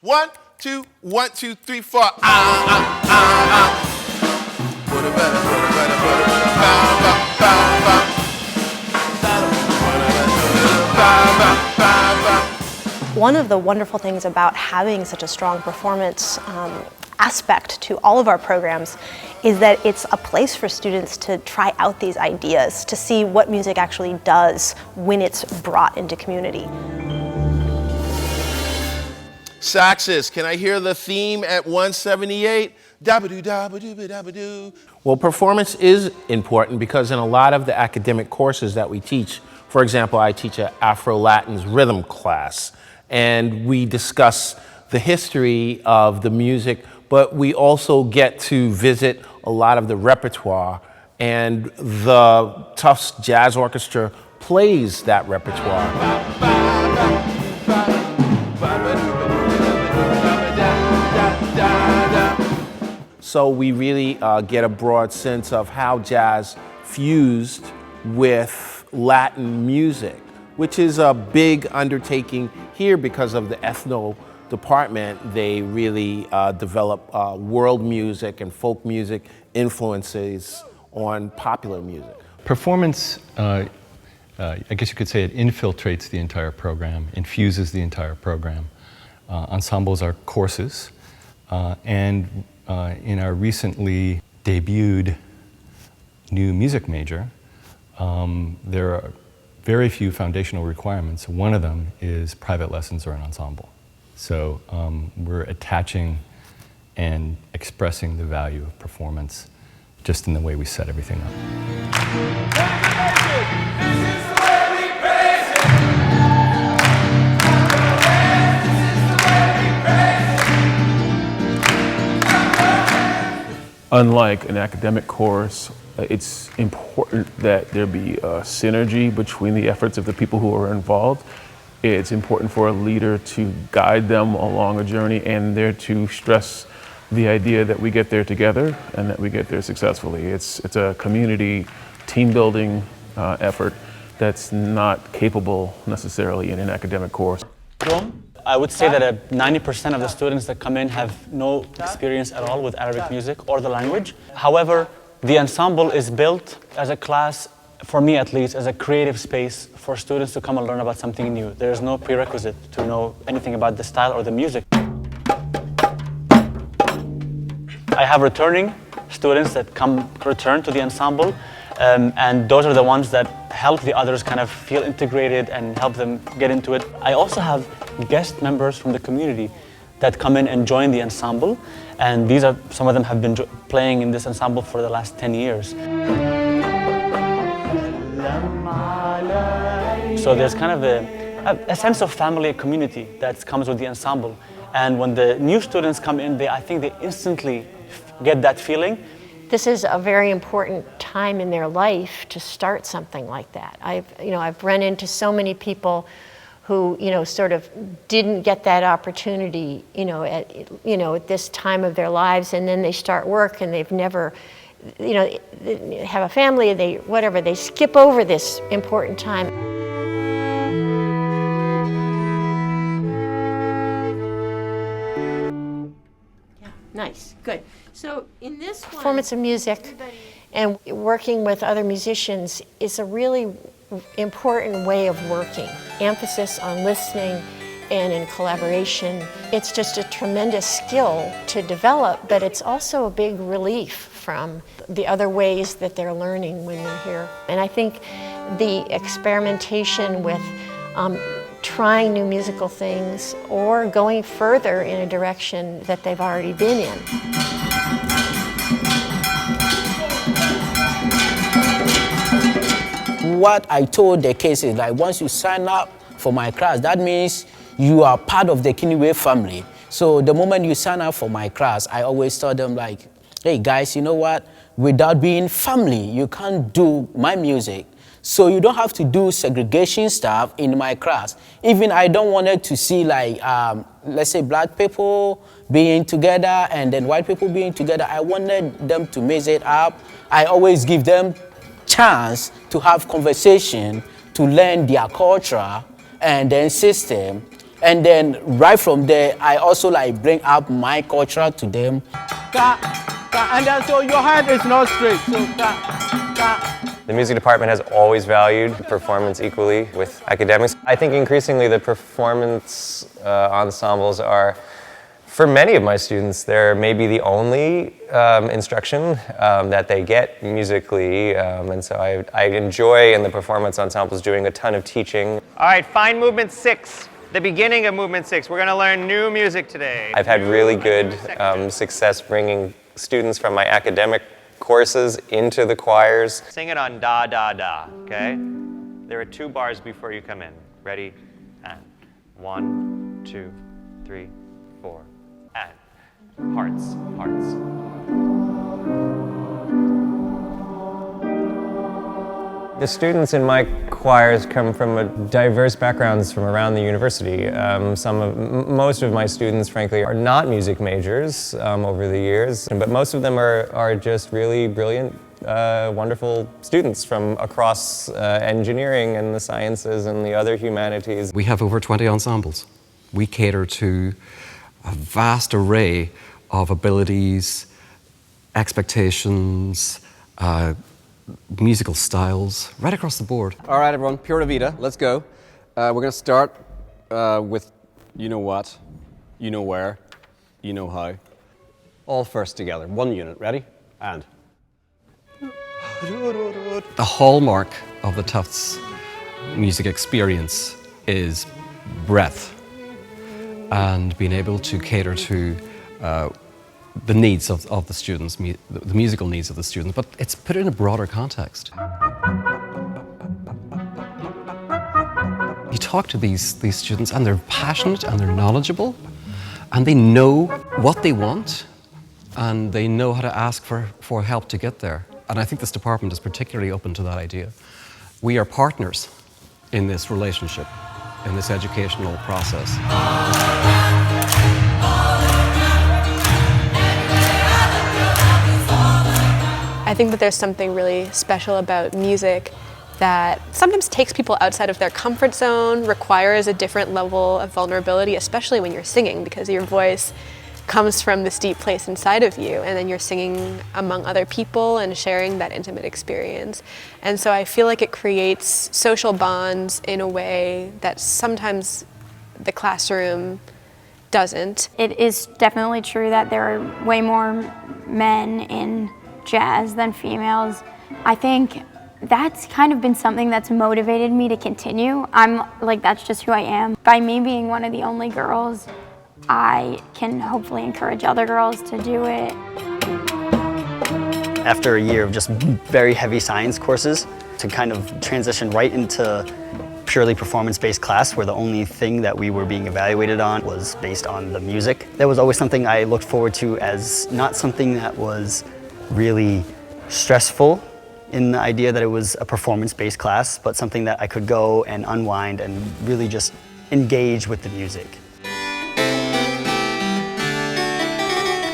1, 2, 1, 2, 3, 4. Put a better, One of the wonderful things about having such a strong performance aspect to all of our programs is that it's a place for students to try out these ideas, to see what music actually does when it's brought into community. Saxes, can I hear the theme at 178? Dabba-doo, dabba-doo, dabba-doo. Well, performance is important because in a lot of the academic courses that we teach, for example, I teach an Afro-Latin's rhythm class, and we discuss the history of the music, but we also get to visit a lot of the repertoire, and the Tufts Jazz Orchestra plays that repertoire. So we really get a broad sense of how jazz fused with Latin music, which is a big undertaking here because of the ethno department. They really develop world music and folk music influences on popular music. Performance, I guess you could say it infiltrates the entire program, infuses the entire program. Ensembles are courses, and in our recently debuted new music major, there are very few foundational requirements. One of them is private lessons or an ensemble. So we're attaching and expressing the value of performance just in the way we set everything up. Unlike an academic course, it's important that there be a synergy between the efforts of the people who are involved. It's important for a leader to guide them along a journey and there to stress the idea that we get there together and that we get there successfully. It's a community team building effort that's not capable necessarily in an academic course. I would say that 90% of the students that come in have no experience at all with Arabic music or the language. However, the ensemble is built as a class, for me at least, as a creative space for students to come and learn about something new. There's no prerequisite to know anything about the style or the music. I have returning students that return to the ensemble, and those are the ones that help the others kind of feel integrated and help them get into it. I also have guest members from the community that come in and join the ensemble, and some of them have been playing in this ensemble for the last 10 years. So there's kind of a sense of family and community that comes with the ensemble, and when the new students come in, I think they instantly get that feeling. This is a very important time in their life to start something like that. I've run into so many people who, sort of didn't get that opportunity, at this time of their lives, and then they start work and they've never, they have a family, they skip over this important time. Yeah, nice, good. So in this one, performance of music and working with other musicians is a really important way of working. Emphasis on listening and in collaboration. It's just a tremendous skill to develop, but it's also a big relief from the other ways that they're learning when they're here. And I think the experimentation with trying new musical things or going further in a direction that they've already been in. What I told the kids is like, once you sign up for my class, that means you are part of the Kiniwe family. So the moment you sign up for my class, I always tell them like, hey guys, you know what? Without being family, you can't do my music. So you don't have to do segregation stuff in my class. Even I don't want it to see like, let's say black people being together and then white people being together. I wanted them to mix it up. I always give them chance to have conversation, to learn their culture and then system. And then right from there, I also like bring up my culture to them. And then so your head is not straight. So The music department has always valued performance equally with academics. I think increasingly the performance ensembles are, for many of my students, they're maybe the only instruction that they get musically, and so I enjoy in the performance ensembles doing a ton of teaching. all right, find movement 6. The beginning of movement 6. We're going to learn new music today. I've had really good success bringing students from my academic courses into the choirs. Sing it on da, da, da, okay? There are 2 bars before you come in. Ready? And 1, 2, 3, 4. And hearts, hearts. The students in my choirs come from diverse backgrounds from around the university. Most of my students, frankly, are not music majors over the years, but most of them are just really brilliant, wonderful students from across engineering and the sciences and the other humanities. We have over 20 ensembles. We cater to a vast array of abilities, expectations, musical styles, right across the board. All right, everyone, Pura Vida, let's go. We're going to start with you know what, you know where, you know how. All first together, 1 unit, ready? And. The hallmark of the Tufts music experience is breadth and being able to cater to the needs of the students, the musical needs of the students, but it's put in a broader context. You talk to these students and they're passionate and they're knowledgeable and they know what they want and they know how to ask for help to get there. And I think this department is particularly open to that idea. We are partners in this relationship, in this educational process. I think that there's something really special about music that sometimes takes people outside of their comfort zone, requires a different level of vulnerability, especially when you're singing, because your voice comes from this deep place inside of you, and then you're singing among other people and sharing that intimate experience. And so I feel like it creates social bonds in a way that sometimes the classroom doesn't. It is definitely true that there are way more men in jazz than females. I think that's kind of been something that's motivated me to continue. That's just who I am. By me being one of the only girls, I can hopefully encourage other girls to do it. After a year of just very heavy science courses, to kind of transition right into purely performance-based class where the only thing that we were being evaluated on was based on the music. That was always something I looked forward to as not something that was really stressful in the idea that it was a performance-based class, but something that I could go and unwind and really just engage with the music.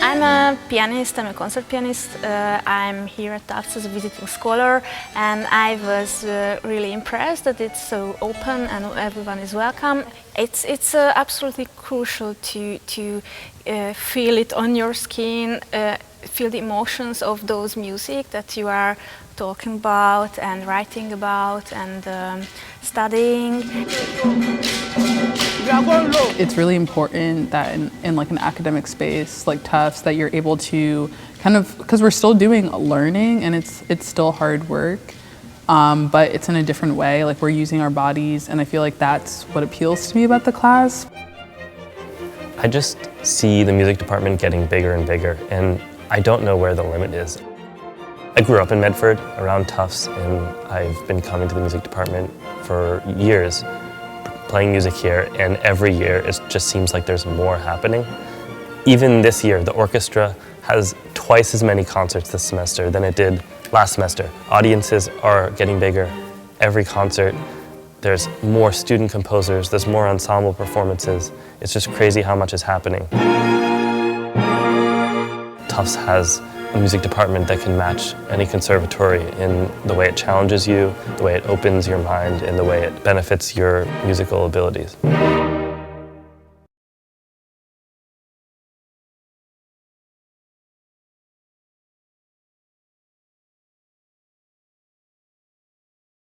I'm a pianist, I'm a concert pianist. I'm here at Tufts as a visiting scholar, and I was really impressed that it's so open and everyone is welcome. It's absolutely crucial to feel it on your skin, feel the emotions of those music that you are talking about and writing about and studying. It's really important that in like an academic space like Tufts that you're able to kind of, because we're still doing learning and it's still hard work, but it's in a different way. Like we're using our bodies, and I feel like that's what appeals to me about the class. I just see the music department getting bigger and bigger, and I don't know where the limit is. I grew up in Medford, around Tufts, and I've been coming to the music department for years, playing music here, and every year it just seems like there's more happening. Even this year, the orchestra has twice as many concerts this semester than it did last semester. Audiences are getting bigger. Every concert, there's more student composers, there's more ensemble performances. It's just crazy how much is happening. Tufts has a music department that can match any conservatory in the way it challenges you, the way it opens your mind, and the way it benefits your musical abilities.